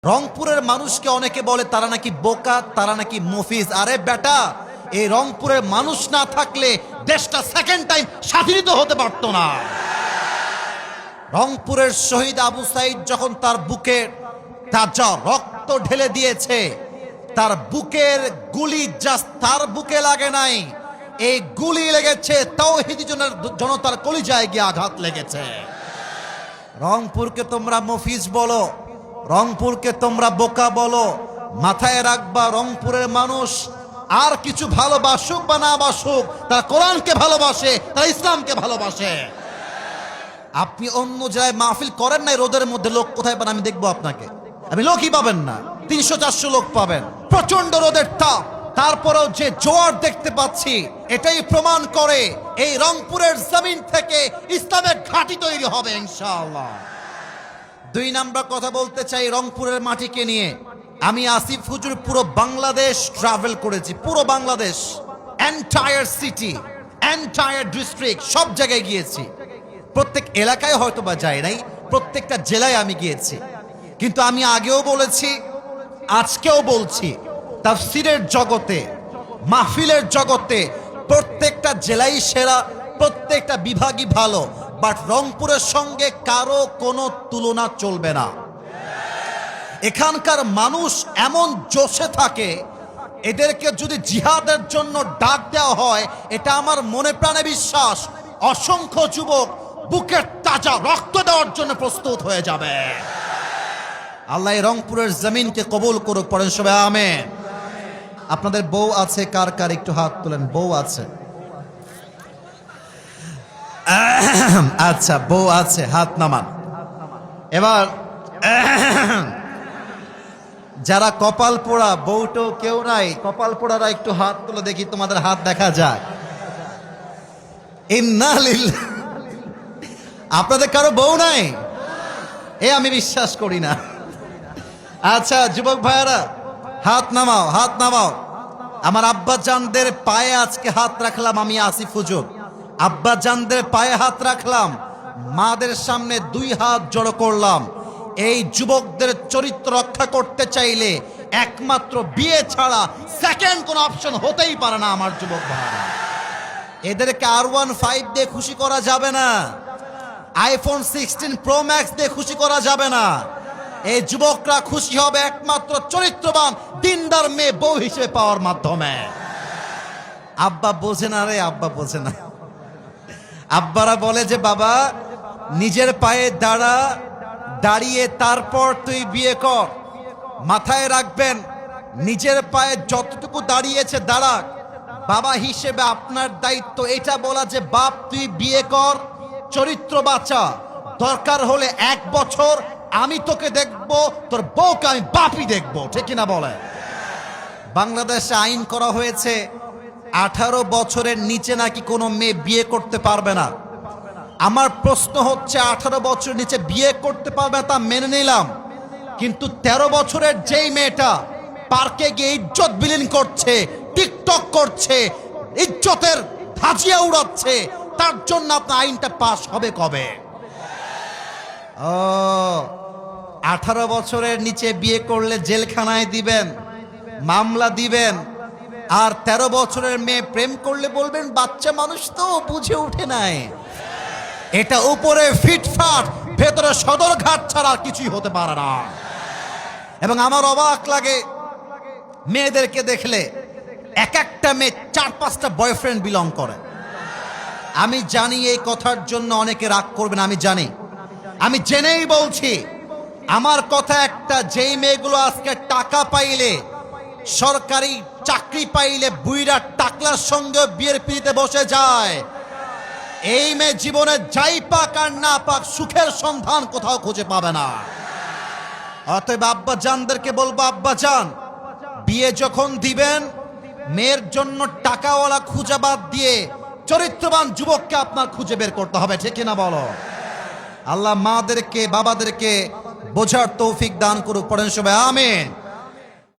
রংপুরের মানুষকে অনেকে বলে তারা নাকি বোকা, তারা নাকি মফিজ। আরে বেটা, এই রংপুরের মানুষ না থাকলে দেশটা সেকেন্ড টাইম স্বাধীনিত হতে পারতো না। রংপুরের শহীদ আবু সাইদ যখন তার বুকে তাজা রক্ত ঢেলে দিয়েছে, তার বুকের গুলি জাস্ট তার বুকে লাগে নাই, এই গুলি লেগেছে তাওহীদি জনতার কলিজায় গিয়ে আঘাত লেগেছে। রংপুরকে তোমরা মফিজ বলো, রংপুরকে তোমরা বোকা বলো, মাথায় রাখবা রংপুরের মানুষ আর কিছু ভালোবাসুক বা না বাসুক, তারা কোরআনকে ভালোবাসে, তারা ইসলামকে ভালোবাসে। আপনি অন্য জায়গায় মাহফিল করেন নাই, রোদের মধ্যে লোক কোথায় পান আমি দেখবো আপনাকে? আপনি লোকই পাবেন না, 300-400 লোক পাবেন, প্রচন্ড রোদের তাপ। তারপরেও যে জোয়ার দেখতে পাচ্ছি, এটাই প্রমাণ করে এই রংপুরের জমিন থেকে ইসলামের ঘাঁটি তৈরি হবে ইনশাআল্লাহ। 2 নাম্বার কথা বলতে চাই রংপুরের মাটিকে নিয়ে। আমি আসিফ হুজুর পুরো বাংলাদেশ ট্রাভেল করেছি, পুরো Bangladesh, entire city, entire district, সব জায়গায় গিয়েছি। প্রত্যেক এলাকায় হয়তো বা যাই নাই, প্রত্যেকটা জেলায় আমি গিয়েছি। কিন্তু আমি আগেও বলেছি, আজকেও বলছি, তাফসীরের জগতে, মাহফিলের জগতে প্রত্যেকটা জেলাই সেরা, প্রত্যেকটা বিভাগই ভালো, বাট রংপুরের সঙ্গে কারো কোনো তুলনা চলবে না। এখানকার মানুষ এমন জোশে থাকে, এদেরকে যদি জিহাদের জন্য ডাক দেওয়া হয়, এটা আমার মনে প্রাণে বিশ্বাস, অসংখ্য যুবক বুকের তাজা রক্ত দেওয়ার জন্য প্রস্তুত হয়ে যাবে। আল্লাহ রংপুরের জমিনকে কবুল করুক, পড়েন সবাই আমিন। আপনাদের বউ আছে কার কার একটু হাত তোলেন, বউ আছে? আচ্ছা, বউ আছে, হাত নামান। এবার যারা কপাল পোড়া, বউটো কেউ নাই, কপাল পোড়ারা একটু হাত তুলে দেখি, তোমাদের হাত দেখা যায়। আপনাদের কারো বউ নাই? আমি বিশ্বাস করি না। আচ্ছা যুবক ভাইয়ারা, হাত নামাও, হাত নামাও। আমার আব্বা জানদের পায়ে আজকে হাত রাখলাম, আমি আসিফ হুজুর আব্বা জানদের পায়ে হাত রাখলাম, মাদের সামনে 2 হাত জড়ো করলাম। এই যুবকদের চরিত্র রক্ষা করতে চাইলে একমাত্র বিয়ে ছাড়া সেকেন্ড কোন অপশন হতেই পারে না আমার যুবক ভাইরা। এদেরকে R15 দিয়ে খুশি করা যাবে না, iPhone 16 Pro Max দিয়ে খুশি করা যাবে না। এই যুবকরা খুশি হবে একমাত্র চরিত্রবান দিনদার মেয়ে বউ হিসেবে পাওয়ার মাধ্যমে। আব্বা বোঝে না রে, আব্বা বোঝে না। আব্বারা বলে যে বাবা নিজের পায়ে দাঁড়া, দাঁড়িয়ে তারপর তুই বিয়ে কর। মাথায় রাখবেন, নিজের পায়ে যতটুকু দাঁড়িয়েছে দাঁড়াক। বাবা হিসেবে আপনার দায়িত্ব এটা বলা যে বাপ তুই বিয়ে কর, চরিত্র বাঁচা, দরকার হলে 1 বছর আমি তোকে দেখব, তোর বউকে আমি বাপই দেখব, ঠিক কিনা বলে? বাংলাদেশে আইন করা হয়েছে 18 বছরের নিচে নাকি কোনো মেয়ে বিয়ে করতে পারবে না। আমার প্রশ্ন হচ্ছে, 18 বছরের নিচে বিয়ে করতে পারবে না তা মেনে নিলাম, কিন্তু 13 বছরের যেই মেয়েটা পার্কে গিয়ে ইজ্জত বিলীন করছে, টিকটক করছে, ইজ্জতের ধাজিয়া উড়াচ্ছে, তার জন্য আপনার আইনটা পাস হবে কবে? 18 বছরের নিচে বিয়ে করলে জেলখানায় দিবেন, মামলা দিবেন। আর 13 বছরের মেয়ে প্রেম করলে বলবেন বাচ্চা মানুষ তো বুঝে উঠে নাই। এটা উপরে ফিটফাট, ভেতরে সদরঘাট ছাড়া কিছুই হতে পারে না। এবং আমার অবাক লাগে মেয়েদেরকে দেখলে, এক একটা মেয়ে 4-5টা বয়ফ্রেন্ড বিলং করে। আমি জানি এই কথার জন্য অনেকে রাগ করবেন, আমি জানি, আমি জেনেই বলছি। আমার কথা একটা, যেই মেয়েগুলো আজকে টাকা পাইলে, সরকারি চাকরি পাইলে বুইরা টাকলার সঙ্গে বিয়ের পিড়িতে বসে যায়, এই মেয়ে জীবনে যাই পাক আর না পাক সুখের সন্ধান কোথাও খুঁজে পাবে না। অতএব আব্বা জানদেরকে বলবো, আব্বা জান বিয়ে যখন দিবেন, মেয়ের জন্য টাকাওয়ালা খুঁজে বাদ দিয়ে চরিত্রবান যুবককে আপনার খুঁজে বের করতে হবে, ঠিক কিনা বলো? আল্লাহ মাদেরকে বাবাদেরকে বোঝার তৌফিক দান করুক, পড়েন সবাই আমিন।